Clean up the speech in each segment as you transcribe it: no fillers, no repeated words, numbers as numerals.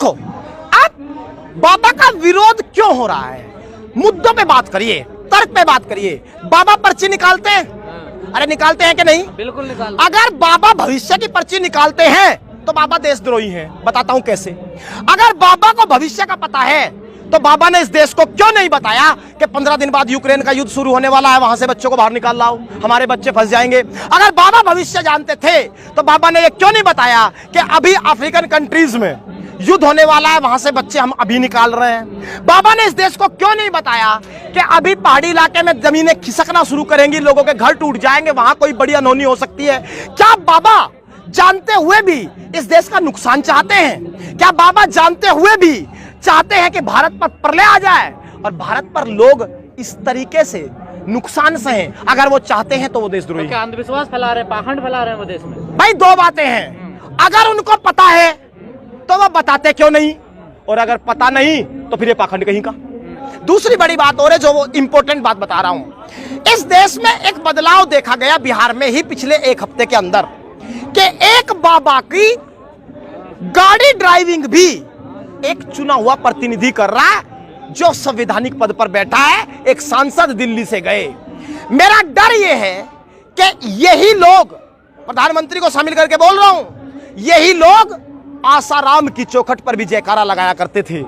देखो आप बाबा का विरोध क्यों हो रहा है, मुद्दों पे बात करिए, तर्क पे बात करिए। बाबा पर्ची निकालते हैं, अरे निकालते हैं कि नहीं? बिल्कुल निकालते। अगर बाबा भविष्य की पर्ची निकालते हैं तो बाबा देशद्रोही हैं। बताता हूं कैसे। अगर बाबा को भविष्य का पता है तो बाबा ने इस देश को क्यों नहीं बताया कि 15 दिन बाद यूक्रेन का युद्ध शुरू होने वाला है, वहां से बच्चों को बाहर निकाल लाओ, हमारे बच्चे फंस जाएंगे। अगर बाबा भविष्य जानते थे तो बाबा ने ये क्यों नहीं बताया कि अभी अफ्रीकन कंट्रीज में युद्ध होने वाला है, वहां से बच्चे हम अभी निकाल रहे हैं। बाबा ने इस देश को क्यों नहीं बताया कि अभी पहाड़ी इलाके में जमीनें खिसकना शुरू करेंगी, लोगों के घर टूट जाएंगे, वहां कोई बड़ी अनहोनी हो सकती है। क्या बाबा जानते हुए भी इस देश का नुकसान चाहते हैं? क्या बाबा जानते हुए भी चाहते हैं कि भारत पर प्रलय आ जाए और भारत पर लोग इस तरीके से नुकसान सहें? अगर वो चाहते हैं तो वो देशद्रोही। क्या अंधविश्वास फैला रहे, पाखंड फैला रहे हैं वो देश में? भाई दो बातें हैं, अगर उनको पता है तो वो बताते क्यों नहीं, और अगर पता नहीं तो फिर ये पाखंड कहीं का। दूसरी बड़ी बात और है जो वो इंपॉर्टेंट बात बता रहा हूं। इस देश में एक बदलाव देखा गया बिहार में ही पिछले एक हफ्ते के अंदर कि एक बाबा की गाड़ी ड्राइविंग भी एक चुना हुआ प्रतिनिधि कर रहा है जो संवैधानिक पद पर बैठा है, एक सांसद दिल्ली से गए। मेरा डर यह है कि यही लोग, प्रधानमंत्री को शामिल करके बोल रहा हूं, यही लोग आसाराम की चौखट पर भी जयकारा लगाया करते थे,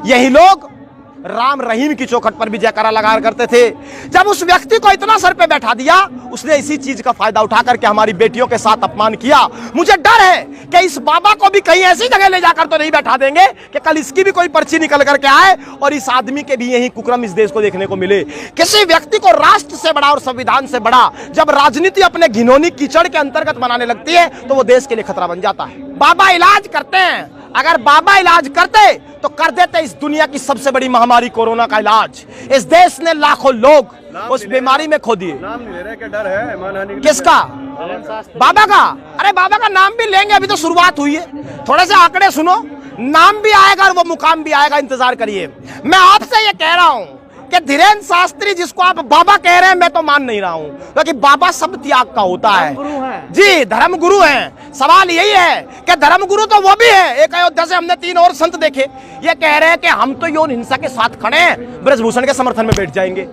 यही लोग राम रहीम की चौखट पर भी जयकारा लगाया करते थे। जब उस व्यक्ति को इतना सर पे बैठा दिया, उसने इसी चीज का फायदा उठा करके हमारी बेटियों के साथ अपमान किया। मुझे डर है कि इस बाबा को भी कहीं ऐसी जगह ले जाकर तो नहीं बैठा देंगे कि कल इसकी भी कोई पर्ची निकल करके आए और इस आदमी के भी यही कुक्रम इस देश को देखने को मिले। किसी व्यक्ति को राष्ट्र से बड़ा और संविधान से बड़ा जब राजनीति अपने घिनौनी कीचड़ के अंतर्गत बनाने लगती है तो वो देश के लिए खतरा बन जाता है। बाबा इलाज करते हैं, अगर बाबा इलाज करते तो कर देते इस दुनिया की सबसे बड़ी महामारी कोरोना का इलाज। इस देश ने लाखों लोग उस बीमारी में खो दिए। नाम नहीं ले रहे, क्या डर है मानहानि? किसका? बाबा का। अरे बाबा का नाम भी लेंगे, अभी तो शुरुआत हुई है। थोड़े से आंकड़े सुनो, नाम भी आएगा और वो मुकाम भी आएगा, इंतजार करिए। मैं आपसे ये कह रहा हूं कि धीरेन्द्र शास्त्री जिसको आप बाबा कह रहे हैं, मैं तो मान नहीं रहा हूं, क्योंकि बाबा सब त्याग का होता है जी, धर्म गुरु हैं। सवाल यही है कि धर्म गुरु तो वो भी है। एक अयोध्या से हमने 3 और संत देखे, ये कह रहे हैं कि हम तो यौन हिंसा के साथ खड़े हैं, ब्रजभूषण के समर्थन में बैठ जाएंगे।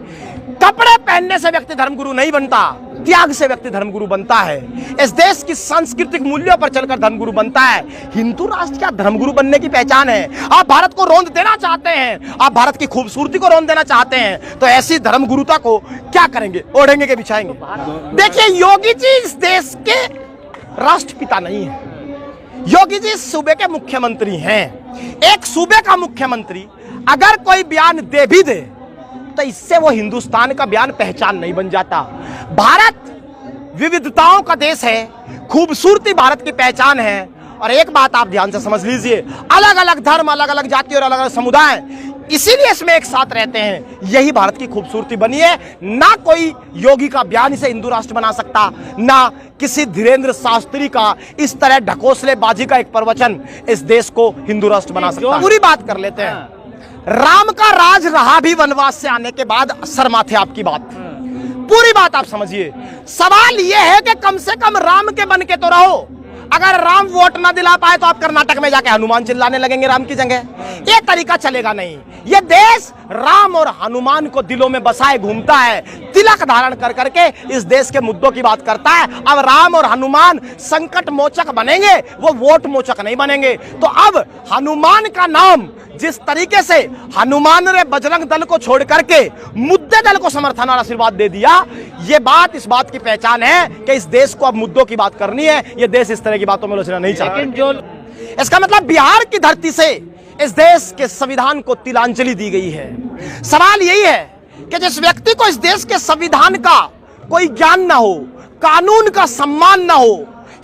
कपड़े पहनने से व्यक्ति धर्मगुरु नहीं बनता, त्याग से व्यक्ति धर्मगुरु बनता है। इस देश की सांस्कृतिक मूल्यों पर चलकर धर्मगुरु बनता है। हिंदू राष्ट्र क्या धर्मगुरु बनने की पहचान है? आप भारत को रौंद देना चाहते हैं, आप भारत की खूबसूरती को रौंद देना चाहते हैं, तो ऐसी धर्मगुरुता को क्या करेंगे? ओढ़ेंगे के बिछाएंगे? देखिए, योगी जी इस देश के राष्ट्रपिता नहीं है, योगी जी इस सूबे के मुख्यमंत्री हैं। एक सूबे का मुख्यमंत्री अगर कोई बयान दे भी दे तो इससे वो हिंदुस्तान का बयान पहचान नहीं बन जाता। भारत विविधताओं का देश है, खूबसूरती भारत की पहचान है। और एक बात आप ध्यान से समझ लीजिए, अलग अलग धर्म, अलग अलग जाति और अलग अलग समुदाय इसीलिए इसमें एक साथ रहते हैं, यही भारत की खूबसूरती बनी है। ना कोई योगी का बयान इसे हिंदू राष्ट्र बना सकता, ना किसी धीरेन्द्र शास्त्री का इस तरह ढकोसलेबाजी का एक प्रवचन इस देश को हिंदू राष्ट्र बना सकता। पूरी बात कर लेते हैं। राम का राज रहा भी वनवास से आने के बाद, शर्मा थे आपकी बात, पूरी बात आप समझिए। सवाल यह है कि कम से कम राम के बन के तो रहो। अगर राम वोट ना दिला पाए तो आप कर्नाटक में जाके हनुमान चिल्लाने लगेंगे राम की जगह, ये तरीका चलेगा नहीं। ये देश राम और हनुमान को दिलों में बसाए घूमता है, तिलक धारण कर करके इस देश के मुद्दों की बात करता है। अब राम और हनुमान संकट मोचक बनेंगे, वो वोट मोचक नहीं बनेंगे। तो अब हनुमान का नाम जिस तरीके से हनुमान ने बजरंग दल को छोड़ करके मुद्दे दल को समर्थन और आशीर्वाद दे दिया, ये बात इस बात की पहचान है कि इस देश को अब मुद्दों की बात करनी है। ये देश इस तरह की बातों में उलझना नहीं चाहता। इसका मतलब बिहार की धरती से इस देश के संविधान को तिलांजलि दी गई है। सवाल यही है कि जिस व्यक्ति को इस देश के संविधान का कोई ज्ञान ना हो, कानून का सम्मान ना हो,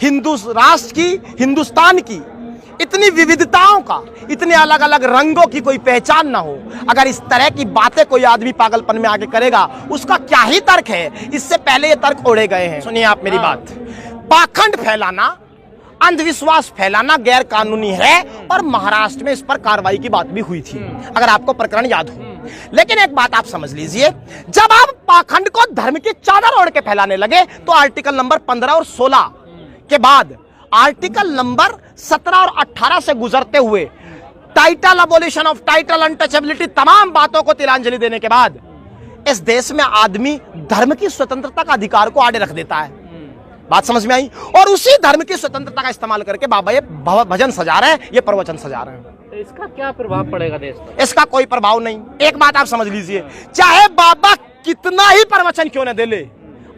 हिंदू राष्ट्र की, हिंदुस्तान की इतनी विविधताओं का, इतने अलग अलग रंगों की कोई पहचान ना हो, अगर इस तरह की बातें कोई आदमी पागलपन में आके करेगा, उसका क्या ही तर्क है? इससे पहले ये तर्क ओढ़े गए हैं। सुनिए आप मेरी बात, पाखंड फैलाना, अंधविश्वास फैलाना गैर कानूनी है और महाराष्ट्र में इस पर कार्रवाई की बात भी हुई थी, अगर आपको प्रकरण याद हो। लेकिन एक बात आप समझ लीजिए, जब आप पाखंड को धर्म की चादर ओढ़ के फैलाने लगे तो आर्टिकल नंबर 15 और 16 के बाद आर्टिकल नंबर 17 और 18 से गुजरते हुए title abolition of title, untouchability, तमाम बातों को तिलांजलि देने के बाद इस देश में आदमी धर्म की स्वतंत्रता का अधिकार को आड़े रख देता है। बात समझ में आई? और उसी धर्म की स्वतंत्रता का इस्तेमाल करके बाबा ये भजन सजा रहे हैं, ये प्रवचन सजा रहे हैं। तो इसका क्या प्रभाव पड़ेगा देश पर? इसका कोई प्रभाव नहीं। एक बात आप समझ लीजिए, चाहे बाबा कितना ही प्रवचन क्यों न दे ले,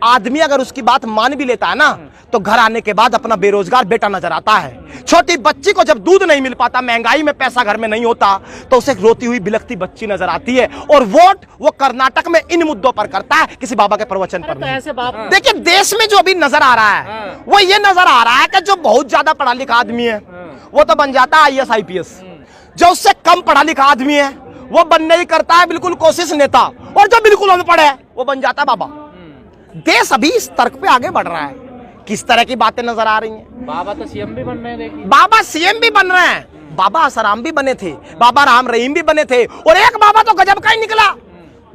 आदमी अगर उसकी बात मान भी लेता है ना, तो घर आने के बाद अपना बेरोजगार बेटा नजर आता है। छोटी बच्ची को जब दूध नहीं मिल पाता, महंगाई में पैसा घर में नहीं होता, तो उसे रोती हुई बिलखती बच्ची नजर आती है। और वोट वो कर्नाटक में इन मुद्दों पर करता है, किसी बाबा के प्रवचन पर तो ऐसे बाप देखिए, देश में जो अभी नजर आ रहा है वो ये नजर आ रहा है कि जो बहुत ज्यादा पढ़ा लिखा आदमी है वो तो बन जाता है IAS IPS, जो उससे कम पढ़ा लिखा आदमी है वो बनने ही करता है बिल्कुल कोशिश नेता, और जो बिल्कुल अनपढ़ है वो बन जाता है बाबा। देश अभी इस तर्क पे आगे बढ़ रहा है। किस तरह की बातें नजर आ रही हैं? बाबा तो CM भी बन रहे हैं, देखिए। बाबा CM भी बन रहे हैं, बाबा आसाराम भी बने थे, बाबा राम रहीम भी बने थे, और एक बाबा तो गजब का ही निकला।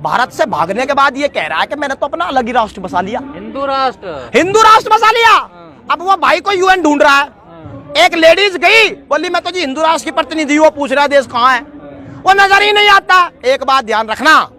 भारत से भागने के बाद ये कह रहा है कि मैंने तो अपना अलग ही राष्ट्र बसा लिया, हिंदू राष्ट्र बसा लिया। अब वो भाई को UN ढूंढ रहा है। एक लेडीज गई, बोली मैं तो जी हिंदू राष्ट्र की प्रतिनिधि हूं, पूछ रहा है देश कहां है, वो नजर ही नहीं आता। एक बात ध्यान रखना,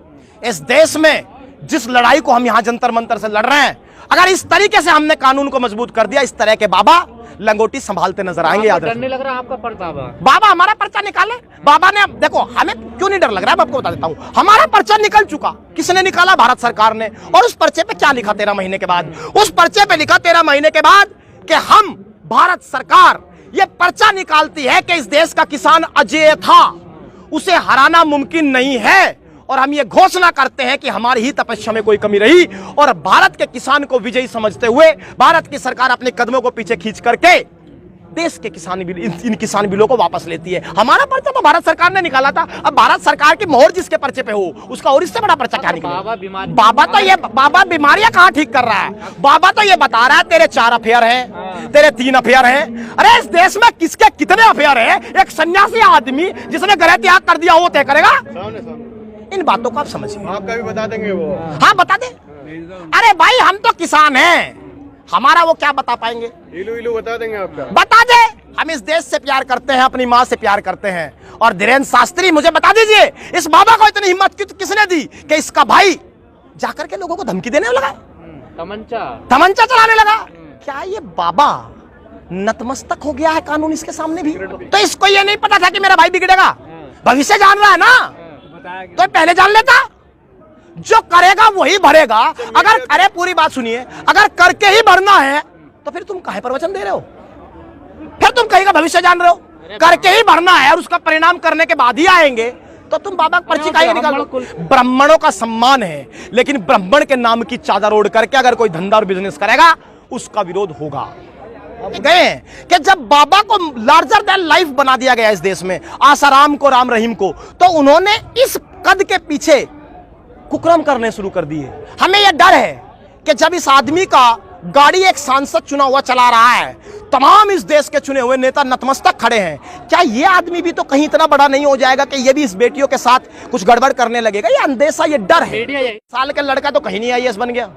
इस देश में जिस लड़ाई को हम यहां जंतर मंतर से लड़ रहे हैं, अगर इस तरीके से हमने कानून को मजबूत कर दिया, इस तरह के बाबा लंगोटी संभालते नजर आएंगे। याद डर नहीं लग रहा आपका पर्चा? बाबा हमारा पर्चा निकाले। बाबा ने, देखो हमें क्यों नहीं डर लग रहा है, मैं आपको बता देता हूं। हमारा पर्चा निकल चुका। किसने निकाला? भारत सरकार ने। और उस पर्चे पे क्या लिखा 13 महीने के बाद? उस पर्चे पे लिखा 13 महीने के बाद कि हम, भारत सरकार ये पर्चा निकालती है कि इस देश का किसान अजेय था, उसे हराना मुमकिन नहीं है, और हम ये घोषणा करते हैं कि हमारी ही तपस्या में कोई कमी रही, और भारत के किसान को विजयी समझते हुए भारत की सरकार अपने कदमों को पीछे खींच करके देश के किसान बिल, इन किसान बिलों को वापस लेती है। हमारा पर्चा तो भारत सरकार ने निकाला था। अब भारत सरकार की मोहर जिसके पर्चे पे हो, उसका और इससे बड़ा पर्चा क्या निकलेगा? बाबा बीमारियां कहां ठीक कर रहा है? बाबा तो ये बता रहा है तेरे 4 अफेयर हैं, तेरे 3 अफेयर हैं। अरे इस देश में किसके कितने अफेयर हैं? एक सन्यासी आदमी जिसने गृह त्याग कर दिया वो तय करेगा। इन बातों को आप समझिए। आपका भी बता देंगे वो। हाँ बता दे। अरे भाई हम तो किसान हैं, हमारा वो क्या बता पाएंगे? इलू इलू बता देंगे आपका। बता दे। हम इस देश से प्यार करते हैं, अपनी माँ से प्यार करते हैं। और धीरेन्द्र शास्त्री, मुझे बता दीजिए, इस बाबा को इतनी हिम्मत किसने दी कि इसका भाई जाकर के लोगों को धमकी देने लगा, तमंचा चलाने लगा? क्या ये बाबा नतमस्तक हो गया है कानून इसके सामने भी? तो इसको ये नहीं पता था कि मेरा भाई बिगड़ेगा? भविष्य जान रहा है ना, तो पहले जान लेता। जो करेगा वही भरेगा। अगर, अरे पूरी बात सुनिए, अगर करके ही भरना है तो फिर तुम काहे प्रवचन दे रहे हो? फिर तुम कहीं का भविष्य जान रहे हो? करके ही भरना है और उसका परिणाम करने के बाद ही आएंगे, तो तुम बाबा पर्ची काहे निकालो? ब्राह्मणों का सम्मान है, लेकिन ब्राह्मण के नाम की चादर ओढ़ करके अगर कोई धंधा और बिजनेस करेगा उसका विरोध होगा। गए कि जब बाबा को लार्जर देन लाइफ बना दिया गया इस देश में, आसाराम को, राम रहीम को, तो उन्होंने इस कद के पीछे कुकर्म करने शुरू कर दिए। हमें यह डर है कि जब इस आदमी का गाड़ी एक सांसद चुना हुआ चला रहा है, तमाम इस देश के चुने हुए नेता नतमस्तक खड़े हैं, क्या ये आदमी भी तो कहीं इतना बड़ा नहीं हो जाएगा कि ये भी इस बेटियों के साथ कुछ गड़बड़ करने लगेगा? ये अंदेशा, ये डर है। साल के लड़का तो कहीं नहीं IAS बन गया,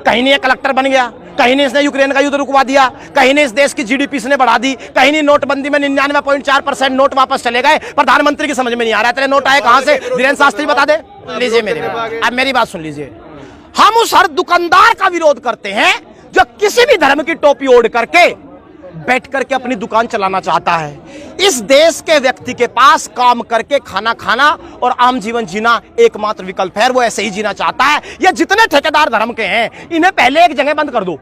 कहीं नहीं कलेक्टर बन गया, कहीं नहीं इसने यूक्रेन का युद्ध रुकवा दिया, कहीं नहीं इस देश की GDP इसने बढ़ा दी, कहीं नहीं नोटबंदी में 99.4% नोट वापस चले गए। प्रधानमंत्री की समझ में नहीं आ रहा है तेरे नोट आए कहां से? धीरेन्द्र शास्त्री बता दे। लीजिए अब मेरी बात सुन लीजिए। हम उस हर दुकानदार का विरोध करते हैं जो किसी भी धर्म की टोपी ओढ़ करके बैठ करके अपनी दुकान चलाना चाहता है। इस देश के व्यक्ति के पास काम करके खाना खाना और आम जीवन जीना एकमात्र विकल्प है, वो ऐसे ही जीना चाहता है। ये जितने ठेकेदार धर्म के हैं, इन्हें पहले एक जगह बंद कर दो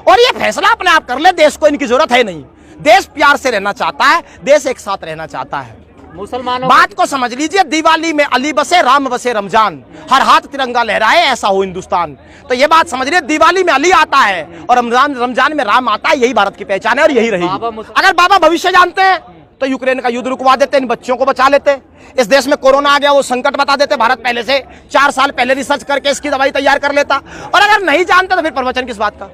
और ये फैसला अपने आप कर ले। देश को इनकी जरूरत है नहीं। देश प्यार से रहना चाहता है, देश एक साथ रहना चाहता है। मुसलमानों बात को समझ लीजिए, दिवाली में अली बसे, राम बसे रमजान, हर हाथ तिरंगा लहराए, ऐसा हो हिंदुस्तान। तो ये बात समझ लीजिए, दिवाली में अली आता है और रमजान में राम आता है। यही भारत की पहचान है और यही रहेगी। अगर बाबा भविष्य जानते हैं तो यूक्रेन का युद्ध रुकवा देते, इन बच्चों को बचा लेते। इस देश में कोरोना आ गया, वो संकट बता देते। भारत पहले से 4 साल पहले रिसर्च करके इसकी दवाई तैयार कर लेता। और अगर नहीं जानते तो फिर प्रवचन किस बात का?